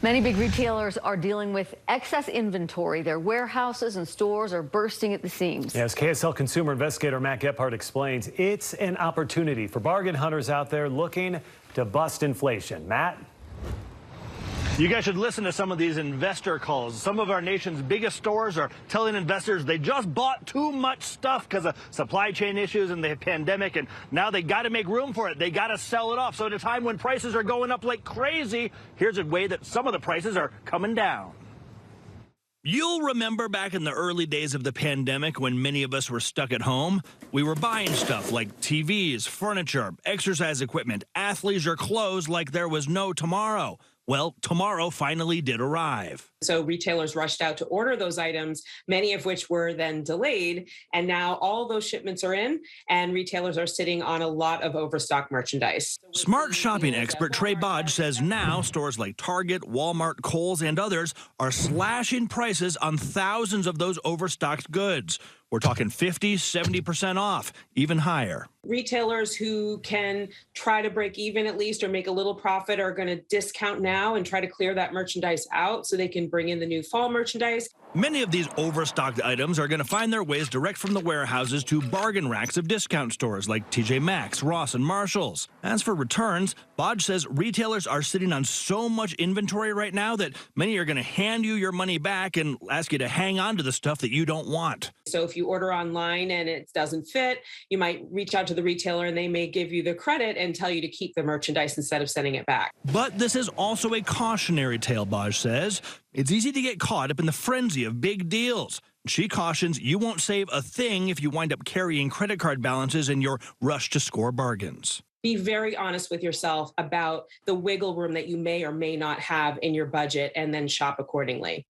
Many big retailers are dealing with excess inventory. Their warehouses and stores are bursting at the seams. As KSL consumer investigator Matt Gephardt explains, it's an opportunity for bargain hunters out there looking to bust inflation. Matt? You guys should listen to some of these investor calls. Some of our nation's biggest stores are telling investors they just bought too much stuff because of supply chain issues and the pandemic, and now they got to make room for it. They got to sell it off. So at a time when prices are going up like crazy, here's a way that some of the prices are coming down. You'll remember back in the early days of the pandemic when many of us were stuck at home, we were buying stuff like TVs, furniture, exercise equipment, athleisure clothes like there was no tomorrow. Well, tomorrow finally did arrive. So retailers rushed out to order those items, many of which were then delayed. And now all those shipments are in and retailers are sitting on a lot of overstock merchandise. Smart shopping expert Trey Bodge says now stores like Target, Walmart, Kohl's, and others are slashing prices on thousands of those overstocked goods. We're talking 50, 70% off, even higher. Retailers who can try to break even at least or make a little profit are going to discount now and try to clear that merchandise out so they can bring in the new fall merchandise. Many of these overstocked items are going to find their ways direct from the warehouses to bargain racks of discount stores like TJ Maxx, Ross, and Marshall's. As for returns, Bodge says retailers are sitting on so much inventory right now that many are going to hand you your money back and ask you to hang on to the stuff that you don't want. So if you order online and it doesn't fit, you might reach out to the retailer and they may give you the credit and tell you to keep the merchandise instead of sending it back. But this is also a cautionary tale, Bodge says. It's easy to get caught up in the frenzy of big deals. She cautions you won't save a thing if you wind up carrying credit card balances in your rush to score bargains. Be very honest with yourself about the wiggle room that you may or may not have in your budget and then shop accordingly.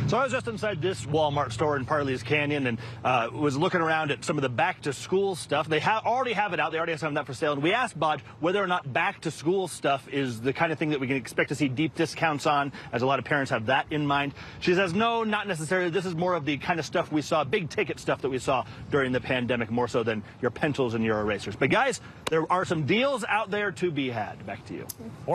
So I was just inside this Walmart store in Parley's Canyon and was looking around at some of the back-to-school stuff. They already have it out. They already have some of that for sale. And we asked Bodge whether or not back-to-school stuff is the kind of thing that we can expect to see deep discounts on, as a lot of parents have that in mind. She says, no, not necessarily. This is more of the kind of stuff we saw, big-ticket stuff that we saw during the pandemic, more so than your pencils and your erasers. But, guys, there are some deals out there to be had. Back to you.